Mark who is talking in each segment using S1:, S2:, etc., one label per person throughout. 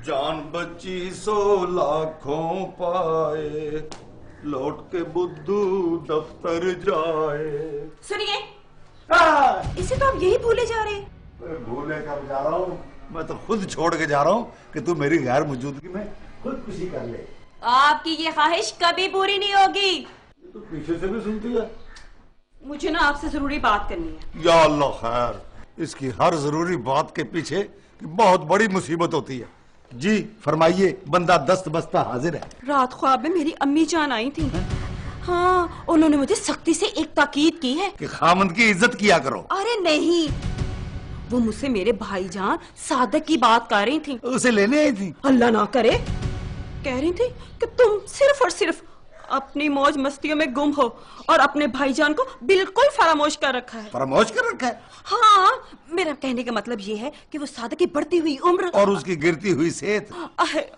S1: जान बची सो लाखों पाए, लौट के बुद्धू दफ्तर जाए।
S2: सुनिए, इसे तो आप यही भूले जा रहे हैं।
S1: भूले कब जा रहा हूँ, मैं तो खुद छोड़ के जा रहा हूँ कि तू मेरी गैर मौजूदगी में खुदकुशी कर ले।
S2: आपकी ये ख्वाहिश कभी पूरी नहीं होगी।
S1: तू पीछे से भी सुनती है।
S2: मुझे ना आपसे जरूरी बात करनी है।
S1: या अल्लाह खैर, इसकी हर जरूरी बात के पीछे बहुत बड़ी मुसीबत होती है। जी फरमाइए, बंदा दस्त बस्ता हाजिर है।
S2: रात ख्वाब में मेरी अम्मी जान आई थी। हाँ, उन्होंने मुझे सख्ती से एक ताकीद की है
S1: कि खामंद की इज्जत किया करो।
S2: अरे नहीं, वो मुझसे मेरे भाईजान सादक की बात कर रही थी।
S1: उसे लेने आई थी?
S2: अल्लाह ना करे, कह रही थी कि तुम सिर्फ और सिर्फ अपनी मौज मस्तियों में गुम हो और अपने भाईजान को बिल्कुल फरामोश कर रखा है।
S1: फरामोश कर रखा है?
S2: हाँ, मेरा कहने का मतलब ये है कि वो सादक की बढ़ती हुई उम्र
S1: और उसकी गिरती हुई सेहत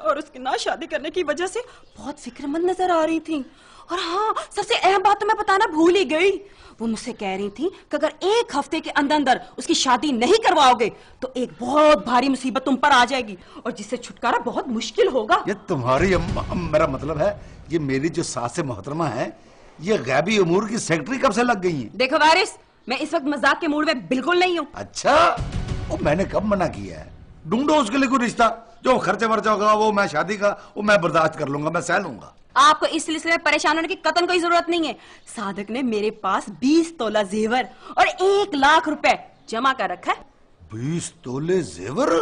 S2: और उसकी ना शादी करने की वजह से बहुत फिक्रमंद नजर आ रही थी। और हाँ, सबसे अहम बात तो मैं बताना भूल ही गई। वो मुझसे कह रही थी कि अगर एक हफ्ते के अंदर अंदर उसकी शादी नहीं करवाओगे तो एक बहुत भारी मुसीबत तुम पर आ जाएगी और जिससे छुटकारा बहुत मुश्किल होगा।
S1: ये तुम्हारी मेरा मतलब है, ये मेरी जो सास मोहतरमा है, ये गैबी उमूर की सेक्रेटरी कब से लग गई है?
S2: देखो वारिस, मैं इस वक्त मजाक के मूड में बिल्कुल नहीं हूँ।
S1: अच्छा, वो मैंने कब मना किया है? ढूंढो उसके लिए कोई रिश्ता, जो खर्चे वर्चा होगा वो मैं शादी का वो मैं बर्दाश्त कर लूंगा, मैं सह लूंगा।
S2: आपको इस सिलसिले में परेशान होने की कतई कोई जरूरत नहीं है। सादक ने मेरे पास 20 तोला जेवर और 1 लाख रुपए जमा कर रखा है।
S1: 20 तोले जेवर?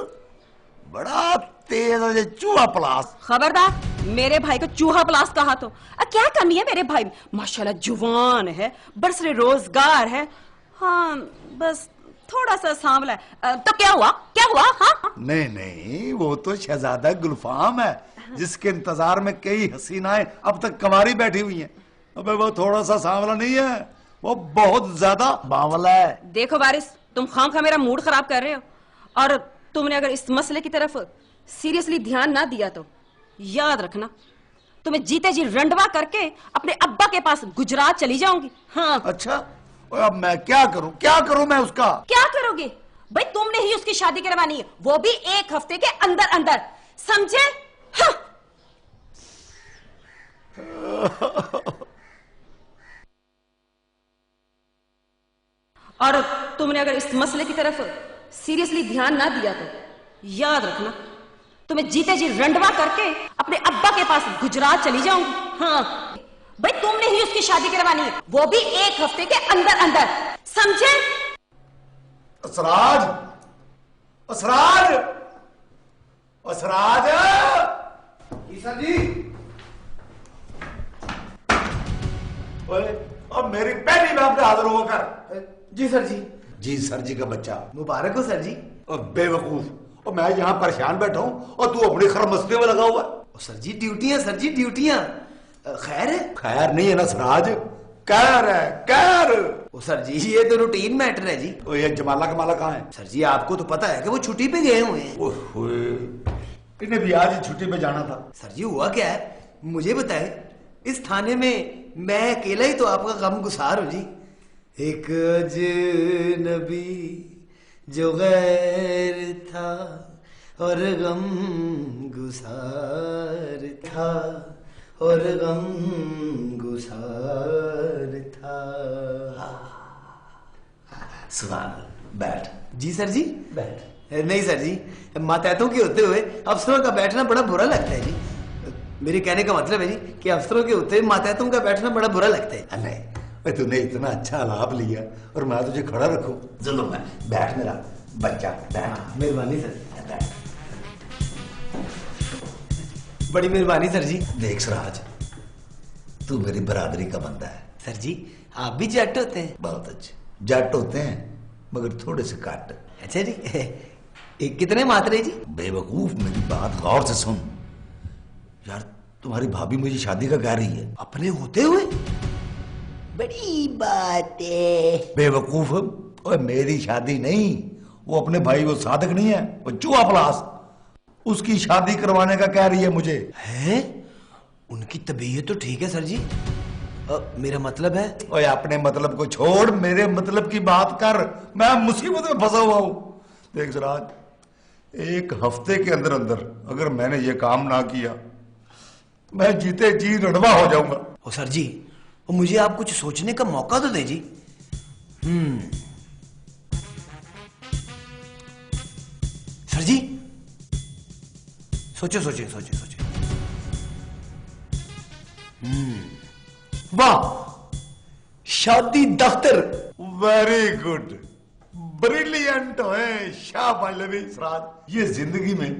S1: बड़ा तेज है चूहा प्लास।
S2: खबरदार, मेरे भाई को चूहा प्लास कहा तो क्या कमी है मेरे भाई? माशाल्लाह जुवान है, बरसरे रोजगार है। हाँ, बस थोड़ा सा सांवला है। तो क्या हुआ, क्या हुआ? हाँ?
S1: नहीं नहीं, वो तो शहजादा गुलफाम है जिसके इंतजार में कई हसीनाएं अब तक कमारी बैठी हुई हैं। अबे वो थोड़ा सा सांवला नहीं है, वो बहुत ज्यादा बावला है।
S2: देखो वारिस, तुम खामखा मेरा मूड खराब कर रहे हो और तुमने अगर इस मसले की तरफ सीरियसली ध्यान ना दिया तो याद रखना, तुम्हें जीते जी रंडवा करके अपने अब्बा के पास गुजरात चली जाऊंगी। हाँ।
S1: अच्छा, अब मैं क्या करूं मैं उसका?
S2: क्या करोगे भाई? तुमने ही उसकी शादी करवानी है, वो भी 1 हफ्ते के अंदर अंदर, समझे? हाँ। और तुमने अगर इस मसले की तरफ सीरियसली ध्यान ना दिया तो याद रखना, तुम्हें जीते जी रंडवा करके अपने अब्बा के पास गुजरात चली जाऊंगी। हाँ भाई, तुमने ही उसकी शादी करवानी है, वो भी 1 हफ्ते के अंदर अंदर, समझे?
S1: असराज, असराज, असराज।
S3: सर जी।
S1: ओए, अब मेरी पहली बार पे हाजिर हुआ कर।
S3: जी सर जी।
S1: जी सर जी का बच्चा
S3: मुबारक हो सर जी।
S1: और बेवकूफ, और मैं यहाँ परेशान बैठा हूँ और तू अपनी खरमस्ती में लगा हुआ है।
S3: सर जी ड्यूटियां, सर जी ड्यूटियां। खैर है?
S1: खैर नहीं है ना सराज, कैर है कैर।
S3: ओ सर जी, ये तो रूटीन मैटर है जी।
S1: ओ ये जमाला कमाला कहाँ है?
S3: सर जी आपको तो पता है कि वो छुट्टी पे गए हुए हैं।
S1: इन्हें भी आज ही छुट्टी पे जाना था।
S3: सर जी हुआ क्या है मुझे बताए? इस थाने में मैं अकेला ही तो आपका गम गुसार हूं जी। एक अजनबी जो गैर था और गम गुसार था और गम गुसार था।
S1: सुभान, बैठ।
S3: जी सर जी।
S1: बैठ।
S3: नहीं सर जी, मातहतों के होते हुए अफसरों का बैठना बड़ा बुरा लगता है जी। मेरे कहने का मतलब है जी कि अफसरों के होते हुए मातहतों का बैठना बड़ा बुरा लगता है।
S1: नहीं, तूने इतना अच्छा लाभ लिया और मैं तुझे खड़ा रखूं। चलो मैं बैठ, मेरा बच्चा बैठ।
S3: मेहरबानी सर। बड़ी मेहरबानी सर जी।
S1: देख सराज, तू मेरी बरादरी का बंदा है।
S3: सर जी आप भी जट होते हैं?
S1: बहुत अच्छे जट होते हैं, मगर थोड़े से काट।
S3: अच्छा जी, एक कितने मात्रे जी?
S1: बेवकूफ, मेरी बात गौर से सुन यार। तुम्हारी भाभी मुझे शादी का कह रही है।
S3: अपने होते हुए? बड़ी बात है।
S1: बेवकूफ, ओए मेरी शादी नहीं, वो अपने भाई, वो सादक नहीं है, वो चूहा प्लास, उसकी शादी करवाने का कह रही है मुझे।
S3: है? उनकी तबीयत तो ठीक है सर जी। मेरा मतलब है।
S1: ओए अपने मतलब को छोड़, मेरे मतलब की बात कर। मैं मुसीबत में फंसा हुआ हूं। देख सराज, एक हफ्ते के अंदर अंदर अगर मैंने ये काम ना किया, मैं जीते जी रड़वा हो जाऊंगा।
S3: ओ सर जी, मुझे आप कुछ सोचने का मौका तो दें जी। सर जी, सोचे सोचे सोचे सोचे। वाह, शादी दफ्तर।
S1: वेरी गुड, ब्रिलियंट है, शाबाश सराज। ये जिंदगी में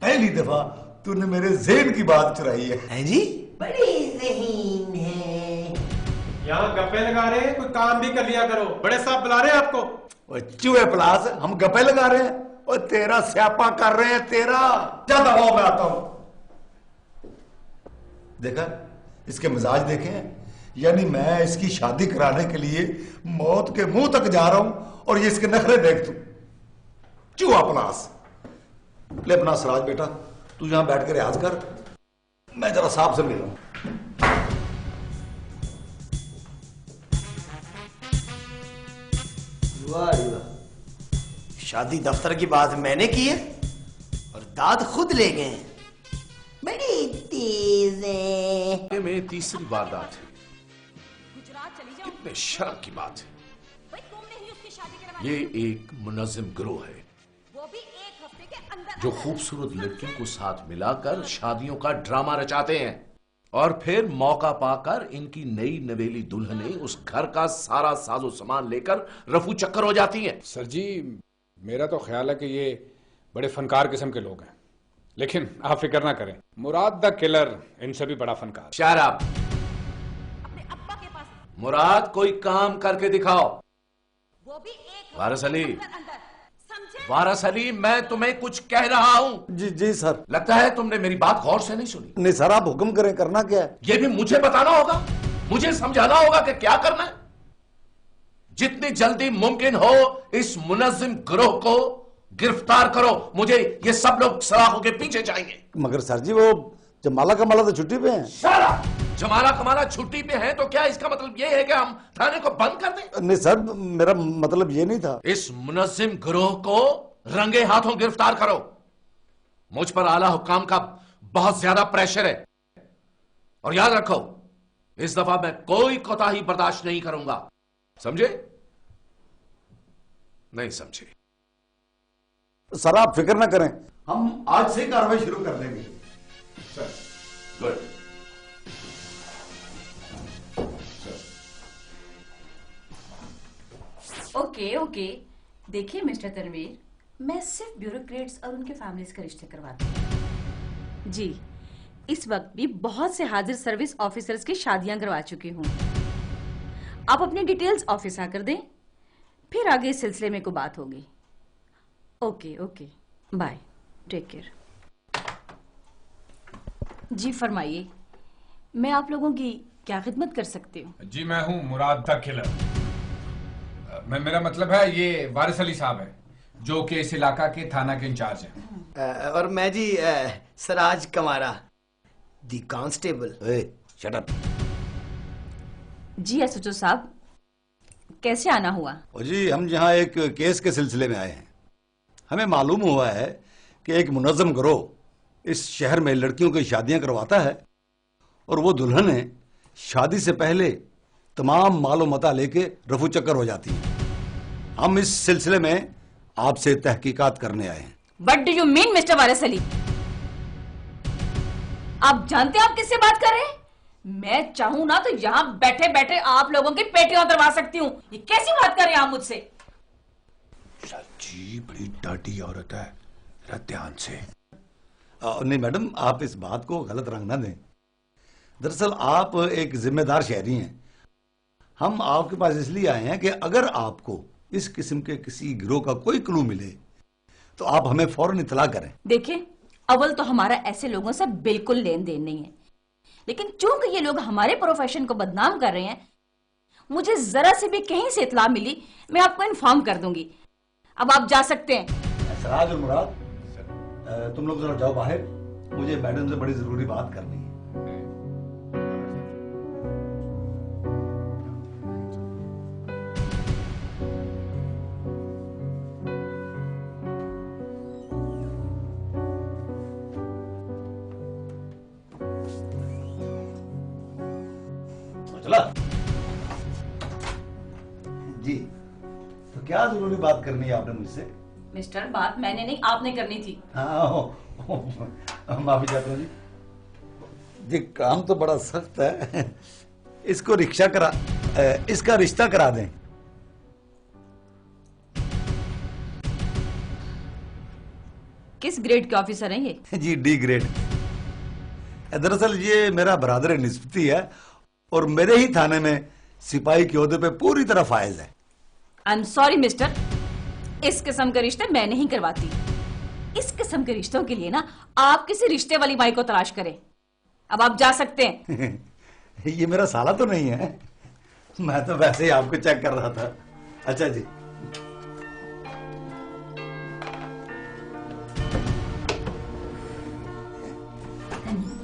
S1: पहली दफा तूने मेरे ज़हन की बात चुराई है।
S3: हैं जी? बड़ी ज़हीन है।
S4: यहाँ गप्पे लगा रहे हैं, कोई काम भी कर लिया करो। बड़े साहब बुला रहे हैं आपको।
S1: और चूहे प्लास, हम गप्पे लगा रहे हैं और तेरा स्यापा कर रहे हैं। तेरा ज्यादा हो, मैं आता हूं। देखा, इसके मिजाज देखे हैं? यानी मैं इसकी शादी कराने के लिए मौत के मुंह तक जा रहा हूं और ये इसके नखरे देख तू। चूहा प्लास। ले अपना सराज बेटा, तू यहां बैठ कर रियाज कर, मैं जरा साहब से मिलूं।
S3: वाह जी वाह, शादी दफ्तर की बात मैंने की है और दाद खुद ले गए हैं। बड़ी तेज है।
S5: में तीसरी वारदात है।
S2: गुजरात चली जाओ।
S5: कितने शर्म की बात है।
S2: भाई तुमने ही उसकी शादी करवाई।
S5: ये एक मुनज़्ज़िम गिरोह है
S2: वो भी एक हफ्ते के अंदर।
S5: जो खूबसूरत लड़कियों को साथ मिलाकर शादियों का ड्रामा रचाते हैं और फिर मौका पाकर इनकी नई नवेली दुल्हनें उस घर का सारा साजो सामान लेकर रफू चक्कर हो जाती हैं।
S4: सर जी, मेरा तो ख्याल है कि ये बड़े फनकार किस्म के लोग हैं, लेकिन आप फिक्र ना करें, मुराद द किलर इनसे भी बड़ा फनकार।
S5: शराब।
S2: अपने अब्बा के पास।
S5: मुराद, कोई काम करके दिखाओ।
S2: वो भी एक
S5: वारिस अली,
S2: अंदर। समझे?
S5: वारिस अली, मैं तुम्हें कुछ कह रहा हूं।
S1: जी जी सर।
S5: लगता है तुमने मेरी बात गौर से नहीं सुनी।
S1: नहीं सर, आप हुक्म करें, करना क्या है?
S5: यह भी मुझे बताना होगा, मुझे समझाना होगा कि क्या करना है। जितनी जल्दी मुमकिन हो इस मुनज़्ज़िम गिरोह को गिरफ्तार करो। मुझे ये सब लोग सलाखों के पीछे चाहिए।
S1: मगर सर जी, वो जमाला कमाला तो छुट्टी पे हैं।
S5: सारा जमाला कमाला छुट्टी पे है तो क्या इसका मतलब ये है कि हम थाने को बंद कर दें?
S1: नहीं सर, मेरा मतलब ये नहीं था।
S5: इस मुनज़्ज़िम गिरोह को रंगे हाथों गिरफ्तार करो। मुझ पर आला हुक्काम का बहुत ज्यादा प्रेशर है और याद रखो, इस दफा मैं कोई कोताही बर्दाश्त नहीं करूंगा। समझे? नहीं समझे?
S1: सर आप फिक्र ना करें, हम आज से कार्रवाई शुरू कर देंगे।
S5: गुड।
S6: ओके ओके, देखिए मिस्टर तनवीर, मैं सिर्फ ब्यूरोक्रेट्स और उनके फैमिलीज का रिश्ते करवाती हूँ। जी, इस वक्त भी बहुत से हाजिर सर्विस ऑफिसर्स की शादियां करवा चुकी हूँ। आप अपनी डिटेल्स ऑफिस आकर दें, फिर आगे इस सिलसिले में कोई बात होगी। Okay okay, bye, take care. जी फरमाइए, मैं आप लोगों की क्या खिदमत कर सकती हूँ?
S4: जी, मैं हूँ मुराद द किलर। मेरा मतलब है ये वारिस अली साहब है, जो कि इस इलाका के थाना के इंचार्ज हैं।
S3: और मैं जी Saraj Kamara, the constable.
S1: Shut up.
S6: जी एसएचओ साहब, कैसे आना हुआ?
S1: जी, हम यहाँ एक केस के सिलसिले में आए हैं। हमें मालूम हुआ है कि एक मुनज़्ज़म गिरोह इस शहर में लड़कियों की शादियां करवाता है और वो दुल्हनें शादी से पहले तमाम मालो मता लेके रफू चक्कर हो जाती हैं। हम इस सिलसिले में आपसे तहकीकात करने आए हैं।
S6: What do you mean, mister Waris Ali? आप जानते हैं आप किससे बात कर रहे हैं? मैं चाहूं ना तो यहां बैठे बैठे आप लोगों की पेटियां उतरवा सकती हूँ। ये कैसी बात कर रहे हैं आप मुझसे?
S5: सच्ची बड़ी डाटी औरत है, जरा ध्यान से।
S1: नहीं मैडम, आप इस बात को गलत रंग ना दें। दरअसल आप एक जिम्मेदार शहरी हैं। हम आपके पास इसलिए आए हैं कि अगर आपको इस किस्म के किसी गिरोह का कोई क्लू मिले तो आप हमें फौरन इत्तला करें।
S6: देखिए, अव्वल तो हमारा ऐसे लोगों से बिल्कुल लेन देन नहीं है, लेकिन चूंकि ये लोग हमारे प्रोफेशन को बदनाम कर रहे हैं, मुझे जरा से भी कहीं से इत्तला मिली, मैं आपको इन्फॉर्म कर दूंगी। अब आप जा सकते हैं।
S1: सराज और मुराद, तुम लोग जरा जाओ बाहर, मुझे मैडम से बड़ी जरूरी बात करनी है। चला जी। तो क्या जरूरी बात करनी है आपने मुझसे?
S6: मिस्टर, बात मैंने नहीं आपने करनी थी।
S1: हाँ, माफी चाहता हूँ जी। जी काम तो बड़ा सख्त है। इसको इसका रिश्ता करा दें।
S6: किस ग्रेड के ऑफिसर हैं ये?
S1: G D grade. दरअसल ये मेरा बरादर निस्बती है और मेरे ही थाने में सिपाही के ओहदे पे पूरी तरह फायज है।
S6: आई एम सॉरी मिस्टर, इस किस्म के रिश्ते मैं नहीं करवाती। इस किस्म के रिश्तों के लिए ना आप किसी रिश्ते वाली माई को तलाश करें। अब आप जा सकते हैं।
S1: ये मेरा साला तो नहीं है, मैं तो वैसे ही आपको चेक कर रहा था। अच्छा जी।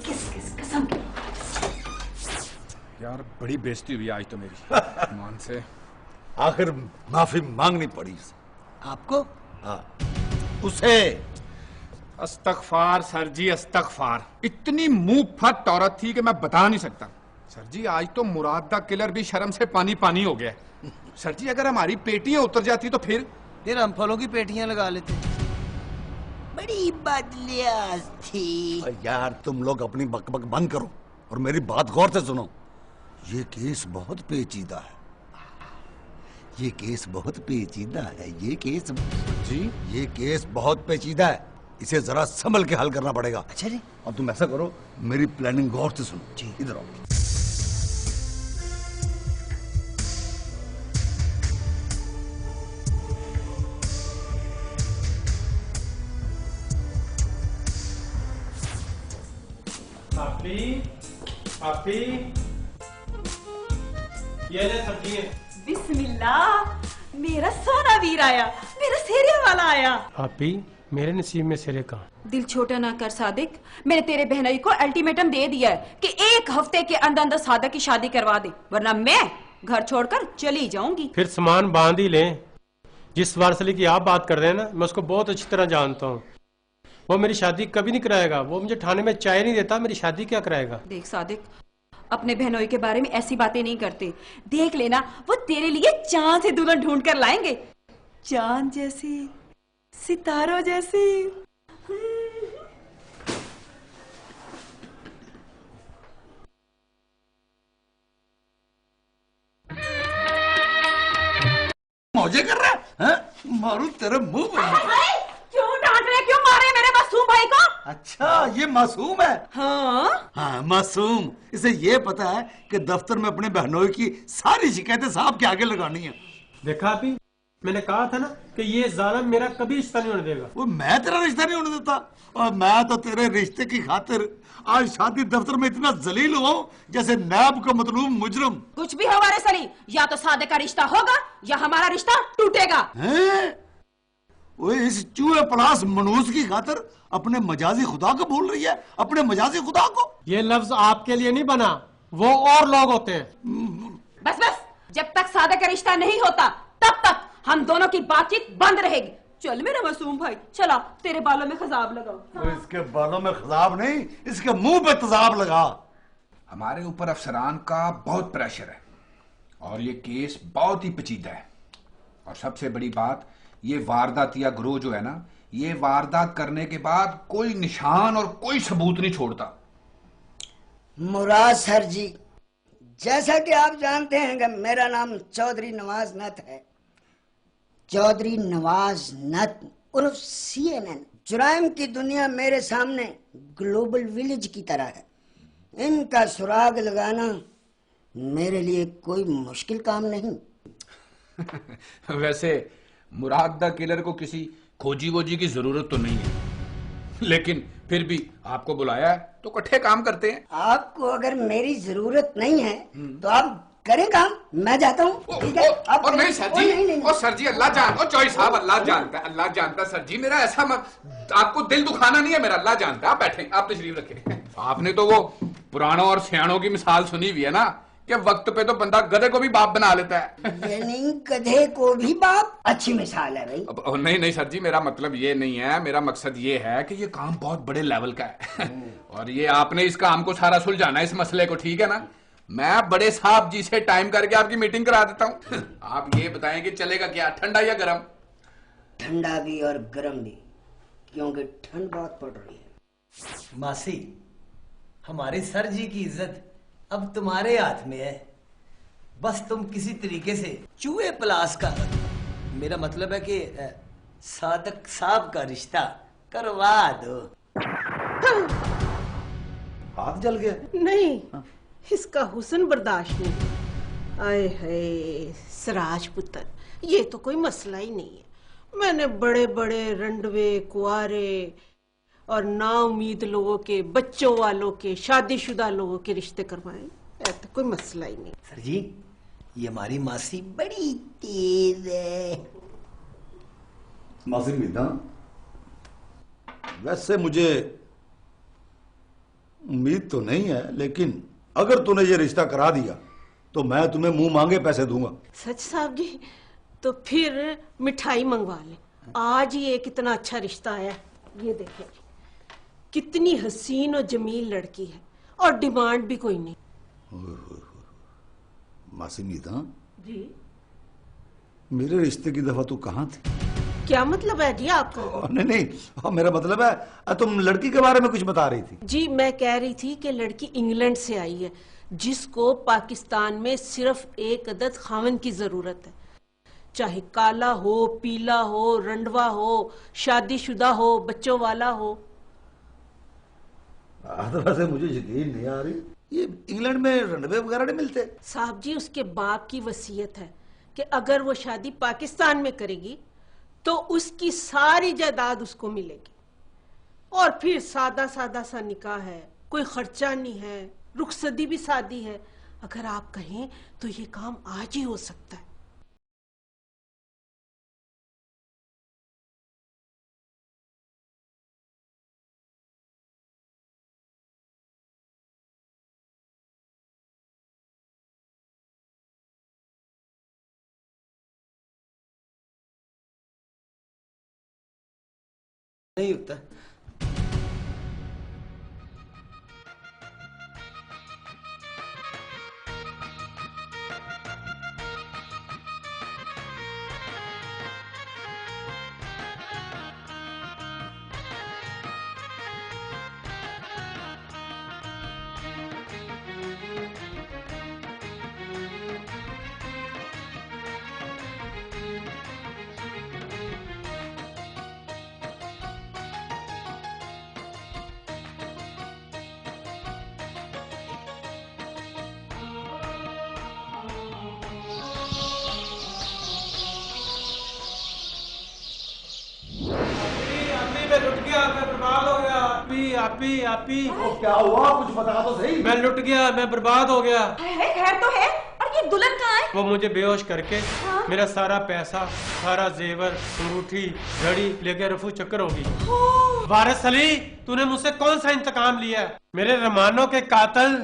S6: किस किस्म के?
S4: यार बड़ी बेइज्जती हुई आज तो मेरी मान से।
S1: आखिर माफी मांगनी पड़ी उसे। आपको? हाँ, उसे।
S4: अस्तगफार सर जी, अस्तगफार। इतनी मुंह फट औरत थी कि मैं बता नहीं सकता। सर जी आज तो मुराद दा किलर भी शर्म से पानी पानी हो गया। सर जी अगर हमारी पेटियां उतर जाती तो फिर
S3: हम फलों की पेटियां लगा लेते। बड़ी बदलियाज थी।
S1: यार तुम लोग अपनी बकबक बंद करो और मेरी बात गौर से सुनो। ये केस बहुत पेचीदा है। ये केस बहुत पेचीदा है। ये केस बहुत पेचीदा है। इसे जरा संभल के हल करना पड़ेगा।
S3: अच्छा जी।
S1: और तुम ऐसा करो, मेरी प्लानिंग गौर से सुनो। जी इधर आओ।
S7: पापी, ये ले सब्जी है।
S2: बिस्मिल्लाह, मेरा सोना वीर आया, मेरा सेरे वाला आया।
S7: पापी, मेरे नसीब में सिरे कहाँ?
S2: दिल छोटा ना कर सादिक, मैंने तेरे बहनोई को अल्टीमेटम दे दिया है कि 1 हफ्ते के अंदर अंदर सादिक की शादी करवा दे, वरना मैं घर छोड़कर चली जाऊंगी।
S7: फिर सामान बांध ही लें। जिस वारसली की आप बात कर रहे हैं ना, मैं उसको बहुत अच्छी तरह जानता हूँ। वो मेरी शादी कभी नहीं कराएगा। वो मुझे थाने में चाय नहीं देता, मेरी शादी क्या कराएगा?
S2: देख सादिक, अपने बहनोई के बारे में ऐसी बातें नहीं करते। देख लेना, वो तेरे लिए चांद से दुल्हन ढूंढ कर लाएंगे। चांद जैसी, सितारों जैसी।
S1: मौजे कर रहा है? मारू तेरे मुंह पर।
S2: क्यों डांट रहे, क्यों मारे मेरे मासूम भाई को?
S1: अच्छा ये मासूम है।
S2: हाँ
S1: मासूम। इसे ये पता है कि दफ्तर में अपने बहनोई की सारी शिकायतें साहब के आगे लगानी है।
S7: देखा अभी, मैंने कहा था ना कि ये जालिम मेरा कभी रिश्ता नहीं होने देगा।
S1: वो मैं तेरा रिश्ता नहीं होने देता। और मैं तो तेरे रिश्ते की खातिर आज शादी दफ्तर में इतना जलील हुआ हूं जैसे नैब का मतलूब मुजरम।
S2: कुछ भी हो हमारे सली, या तो सादे का रिश्ता होगा या हमारा रिश्ता टूटेगा।
S1: वो इस चूहे पलास मनूस की खातिर अपने मजाजी खुदा को भूल रही है, अपने मजाजी खुदा को।
S7: ये लफ्ज आपके लिए नहीं बना, वो और लोग होते हैं।
S2: बस बस, जब तक सादे का रिश्ता नहीं होता तब तक हम दोनों की बातचीत बंद रहेगी। चल मेरा मासूम भाई, चला तेरे बालों में खजाब लगाओ।
S1: तो इसके बालों में खजाब नहीं, इसके मुंह पे तेजाब लगा।
S4: हमारे ऊपर अफसरान का बहुत प्रेशर है और ये केस बहुत ही पेचीदा है। और सबसे बड़ी बात, ये वारदातिया ग्रोह जो है ना, ये वारदात करने के बाद कोई निशान और कोई सबूत नहीं छोड़ता।
S8: मुराद सर जी, जैसा कि आप जानते हैं कि मेरा नाम चौधरी नवाज नत है। चौधरी नवाज नत उर्फ CNN। जुराइम की दुनिया मेरे सामने ग्लोबल विलेज की तरह है। इनका सुराग लगाना मेरे लिए कोई मुश्किल काम नहीं।
S4: वैसे मुराद दा किलर को किसी खोजी वोजी की जरूरत तो नहीं है, लेकिन फिर भी आपको बुलाया है तो इकट्ठे काम करते हैं।
S8: आपको अगर मेरी जरूरत नहीं है तो आप करें काम, मैं जाता हूँ। ठीक है? आप
S4: और नहीं
S8: करें।
S4: सर जी,
S8: नहीं।
S4: और सर जी अल्लाह जानता, चौधरी साहब अल्लाह जानता है, अल्लाह जानता है सर जी, मेरा ऐसा आपको दिल दुखाना नहीं है मेरा, अल्लाह जानता है। आप बैठे, आप तशरीफ रखें। आपने तो वो पुरानों और सियाणों की मिसाल सुनी हुई है ना कि वक्त पे तो बंदा गधे को भी बाप बना लेता है।
S8: यानी गधे को भी बाप? अच्छी मिसाल है भाई।
S4: नहीं सर जी, मेरा मतलब ये नहीं है, मेरा मकसद ये है कि ये काम बहुत बड़े लेवल का है और ये आपने इस काम को सारा सुलझाना है, इस मसले को, ठीक है ना? मैं बड़े साहब जी से टाइम करके आपकी मीटिंग करा देता हूँ। आप ये बताएं कि चलेगा क्या, ठंडा या गर्म?
S8: ठंडा भी और गर्म भी, क्योंकि ठंड बहुत पड़ रही है।
S3: मासी, हमारे सर जी की इज्जत अब तुम्हारे हाथ में है। बस तुम किसी तरीके से चूहे पलास का, मेरा मतलब है कि सादक साहब का रिश्ता करवा दो।
S1: हाथ जल गया?
S9: नहीं, इसका हुस्न बर्दाश्त नहीं। आए हाय सराज पुत्र, ये तो कोई मसला ही नहीं है। मैंने बड़े बड़े रंडवे, कुआरे और ना उम्मीद लोगों के, बच्चों वालों के, शादीशुदा लोगों के रिश्ते करवाए, तो कोई मसला ही नहीं।
S3: सर जी, ये हमारी मासी बड़ी तेज है।
S1: मासी मीता, वैसे मुझे उम्मीद तो नहीं है, लेकिन अगर तूने ये रिश्ता करा दिया तो मैं तुम्हें मुंह मांगे पैसे दूंगा।
S9: सच साहब जी, तो फिर मिठाई मंगवा ले। आज ही एक इतना अच्छा रिश्ता आया, ये देखिए कितनी हसीन और जमील लड़की है, और डिमांड भी कोई नहीं।
S1: मासी मीता
S9: जी,
S1: मेरे रिश्ते की दफा तू कहाँ थी?
S9: क्या मतलब है जी आपका?
S1: नहीं नहीं, मेरा मतलब है तुम लड़की के बारे में कुछ बता रही थी।
S9: जी, मैं कह रही थी कि लड़की इंग्लैंड से आई है, जिसको पाकिस्तान में सिर्फ एक अदद खावन की जरूरत है। चाहे काला हो, पीला हो, रंडवा हो, शादीशुदा हो, बच्चों वाला हो।
S1: वैसे मुझे यकीन नहीं आ रही, ये इंग्लैंड में रंडवे वगैरह नहीं मिलते।
S9: साहब जी, उसके बाप की वसीयत है कि अगर वो शादी पाकिस्तान में करेगी तो उसकी सारी जायदाद उसको मिलेगी, और फिर सादा सादा सा निकाह है, कोई खर्चा नहीं है, रुखसती भी सादी है। अगर आप कहें तो ये काम आज ही हो सकता है।
S3: नहीं होता।
S7: मैं लुट गया, मैं बर्बाद हो गया। आपी
S1: क्या हुआ, कुछ बता तो सही।
S7: मैं लुट गया, मैं बर्बाद हो गया।
S2: है खैर तो है। और ये दुल्हन कहाँ है?
S7: वो मुझे बेहोश करके मेरा सारा पैसा, सारा जेवर, अंगूठी, घड़ी लेकर रफू चक्कर होगी। वारिस अली, तूने मुझसे कौन सा इंतकाम लिया? मेरे रमानों के कातिल